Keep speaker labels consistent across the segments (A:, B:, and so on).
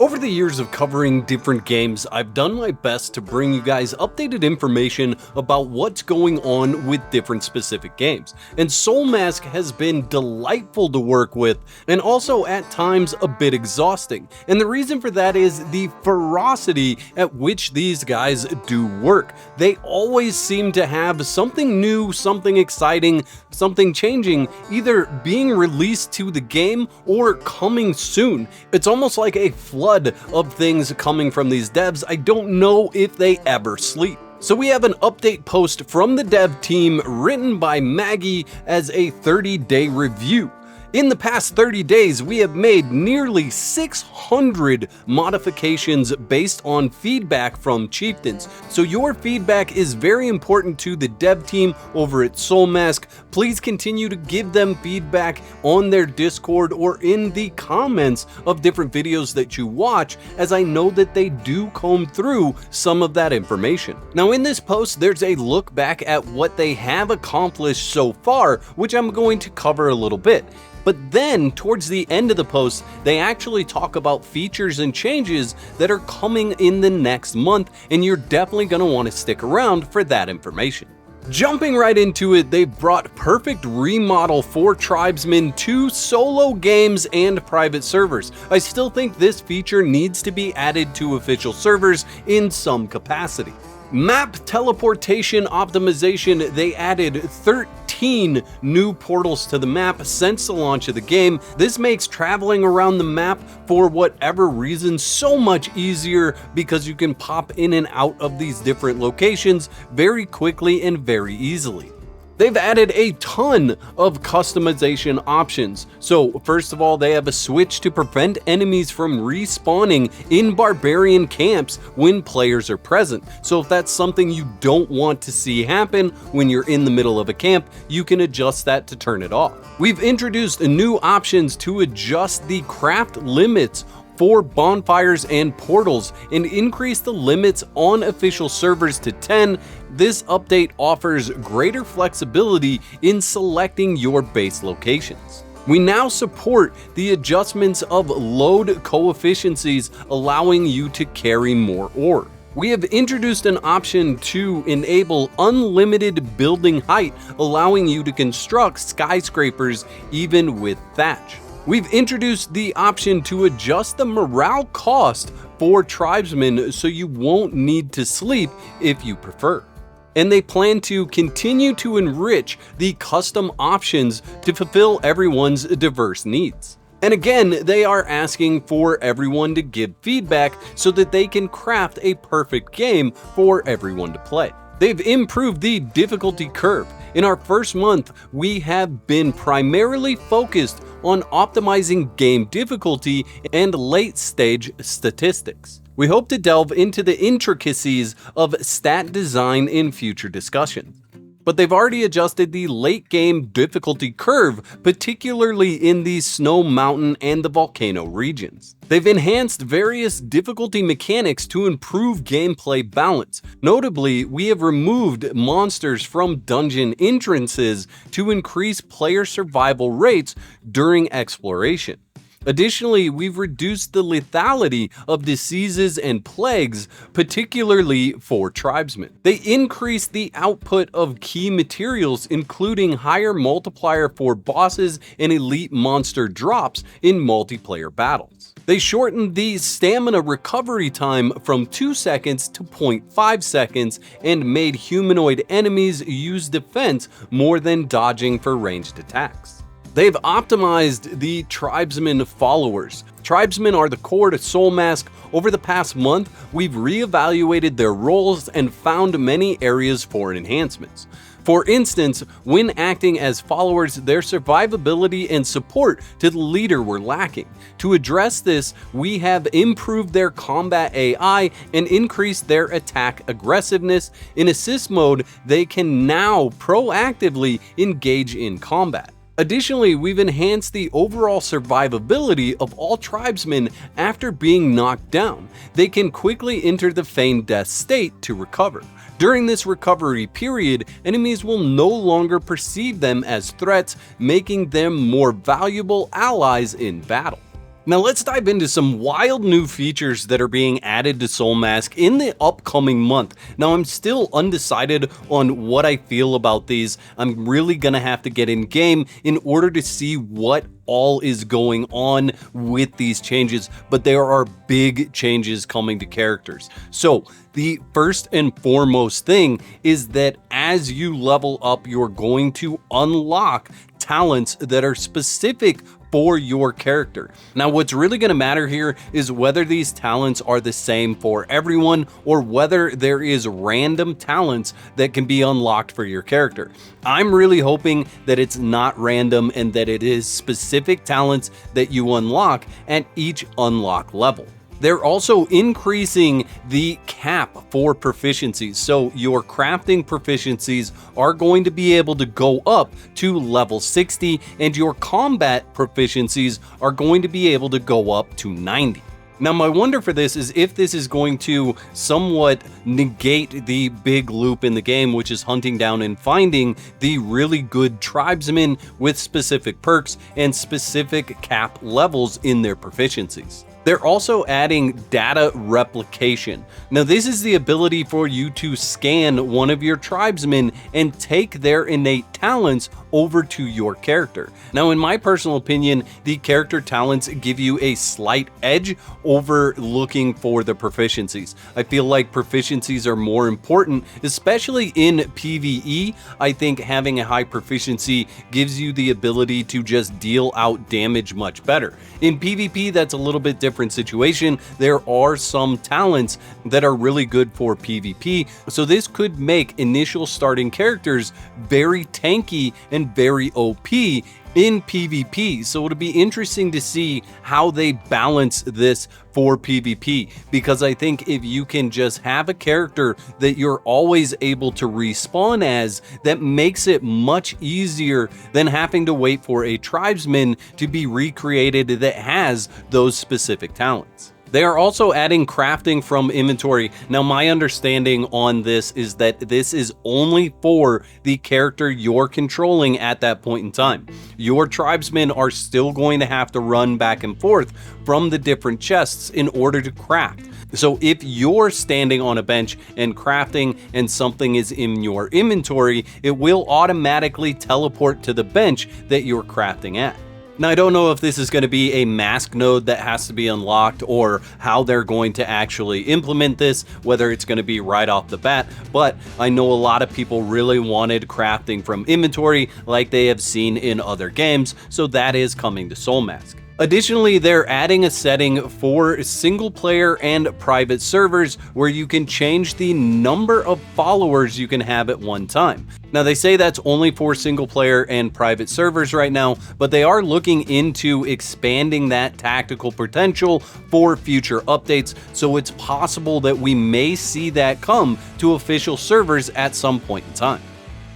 A: Over the years of covering different games, I've done my best to bring you guys updated information about what's going on with different specific games. And Soulmask has been delightful to work with, and also at times a bit exhausting. And the reason for that is the ferocity at which these guys do work. They always seem to have something new, something exciting, something changing, either being released to the game or coming soon. It's almost like a flood of things coming from these devs. I don't know if they ever sleep. So we have an update post from the dev team written by Maggie as a 30-day review. In the past 30 days, we have made nearly 600 modifications based on feedback from chieftains. So your feedback is very important to the dev team over at Soulmask. Please continue to give them feedback on their Discord or in the comments of different videos that you watch, as I know that they do comb through some of that information. Now in this post, there's a look back at what they have accomplished so far, which I'm going to cover a little bit. But then, towards the end of the post, they actually talk about features and changes that are coming in the next month, and you're definitely going to want to stick around for that information. Jumping right into it, they've brought perfect remodel for tribesmen to solo games and private servers. I still think this feature needs to be added to official servers in some capacity. Map teleportation optimization, they added 13 new portals to the map since the launch of the game. This makes traveling around the map for whatever reason so much easier because you can pop in and out of these different locations very quickly and very easily. They've added a ton of customization options. So first of all, they have a switch to prevent enemies from respawning in barbarian camps when players are present. So if that's something you don't want to see happen when you're in the middle of a camp, you can adjust that to turn it off. We've introduced new options to adjust the craft limits for bonfires and portals and increase the limits on official servers to 10. This update offers greater flexibility in selecting your base locations. We now support the adjustments of load coefficients, allowing you to carry more ore. We have introduced an option to enable unlimited building height, allowing you to construct skyscrapers even with thatch. We've introduced the option to adjust the morale cost for tribesmen so you won't need to sleep if you prefer. And they plan to continue to enrich the custom options to fulfill everyone's diverse needs. And again, they are asking for everyone to give feedback so that they can craft a perfect game for everyone to play. They've improved the difficulty curve. In our first month, we have been primarily focused on optimizing game difficulty and late-stage statistics. We hope to delve into the intricacies of stat design in future discussions. But they've already adjusted the late-game difficulty curve, particularly in the snow, mountain, and the volcano regions. They've enhanced various difficulty mechanics to improve gameplay balance. Notably, we have removed monsters from dungeon entrances to increase player survival rates during exploration. Additionally, we've reduced the lethality of diseases and plagues, particularly for tribesmen. They increased the output of key materials, including higher multiplier for bosses and elite monster drops in multiplayer battles. They shortened the stamina recovery time from 2 seconds to 0.5 seconds and made humanoid enemies use defense more than dodging for ranged attacks. They've optimized the tribesmen followers. Tribesmen are the core to Soulmask. Over the past month, we've reevaluated their roles and found many areas for enhancements. For instance, when acting as followers, their survivability and support to the leader were lacking. To address this, we have improved their combat AI and increased their attack aggressiveness. In assist mode, they can now proactively engage in combat. Additionally, we've enhanced the overall survivability of all tribesmen after being knocked down. They can quickly enter the feigned death state to recover. During this recovery period, enemies will no longer perceive them as threats, making them more valuable allies in battle. Now let's dive into some wild new features that are being added to Soulmask in the upcoming month. Now I'm still undecided on what I feel about these. I'm really gonna have to get in game in order to see what all is going on with these changes, but there are big changes coming to characters. So the first and foremost thing is that as you level up, you're going to unlock talents that are specific for your character. Now, what's really going to matter here is whether these talents are the same for everyone or whether there is random talents that can be unlocked for your character. I'm really hoping that it's not random and that it is specific talents that you unlock at each unlock level. They're also increasing the cap for proficiencies, so your crafting proficiencies are going to be able to go up to level 60, and your combat proficiencies are going to be able to go up to 90. Now, my wonder for this is if this is going to somewhat negate the big loop in the game, which is hunting down and finding the really good tribesmen with specific perks and specific cap levels in their proficiencies. They're also adding data replication. Now, this is the ability for you to scan one of your tribesmen and take their innate talents over to your character. Now, in my personal opinion, the character talents give you a slight edge over looking for the proficiencies. I feel like proficiencies are more important, especially in PvE. I think having a high proficiency gives you the ability to just deal out damage much better. In PvP, that's a little bit different situation. There are some talents that are really good for PvP, so this could make initial starting characters very tanky and very OP in PvP. So it'll be interesting to see how they balance this for PvP, because I think if you can just have a character that you're always able to respawn as, that makes it much easier than having to wait for a tribesman to be recreated that has those specific talents. They are also adding crafting from inventory. Now, my understanding on this is that this is only for the character you're controlling at that point in time. Your tribesmen are still going to have to run back and forth from the different chests in order to craft. So if you're standing on a bench and crafting and something is in your inventory, it will automatically teleport to the bench that you're crafting at. Now, I don't know if this is going to be a mask node that has to be unlocked or how they're going to actually implement this, whether it's going to be right off the bat, but I know a lot of people really wanted crafting from inventory like they have seen in other games, so that is coming to Soulmask. Additionally, they're adding a setting for single player and private servers where you can change the number of followers you can have at one time. Now, they say that's only for single player and private servers right now, but they are looking into expanding that tactical potential for future updates, so it's possible that we may see that come to official servers at some point in time.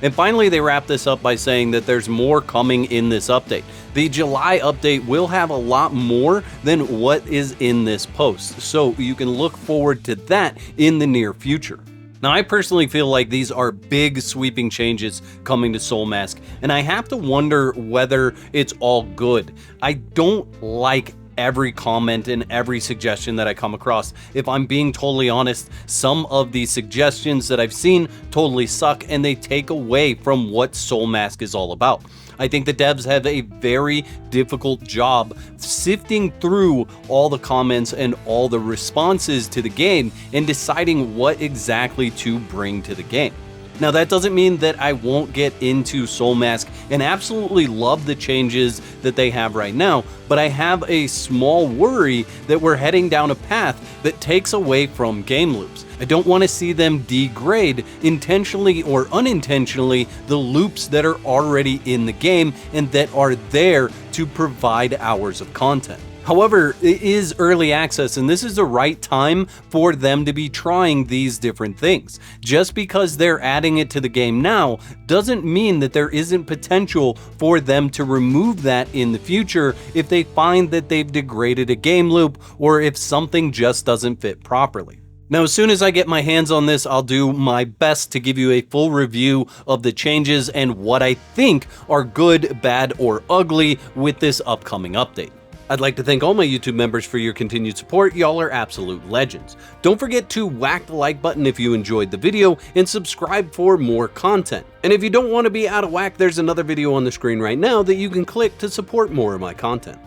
A: And finally, they wrap this up by saying that there's more coming in this update. The July update will have a lot more than what is in this post, so you can look forward to that in the near future. Now, I personally feel like these are big sweeping changes coming to Soulmask, and I have to wonder whether it's all good. I don't like every comment and every suggestion that I come across. If I'm being totally honest, some of the suggestions that I've seen totally suck and they take away from what Soulmask is all about. I think the devs have a very difficult job sifting through all the comments and all the responses to the game and deciding what exactly to bring to the game. Now, that doesn't mean that I won't get into Soulmask and absolutely love the changes that they have right now, but I have a small worry that we're heading down a path that takes away from game loops. I don't want to see them degrade, intentionally or unintentionally, the loops that are already in the game and that are there to provide hours of content. However, it is early access, and this is the right time for them to be trying these different things. Just because they're adding it to the game now doesn't mean that there isn't potential for them to remove that in the future if they find that they've degraded a game loop or if something just doesn't fit properly. Now, as soon as I get my hands on this, I'll do my best to give you a full review of the changes and what I think are good, bad, or ugly with this upcoming update. I'd like to thank all my YouTube members for your continued support. Y'all are absolute legends. Don't forget to whack the like button if you enjoyed the video and subscribe for more content. And if you don't want to be out of whack, there's another video on the screen right now that you can click to support more of my content.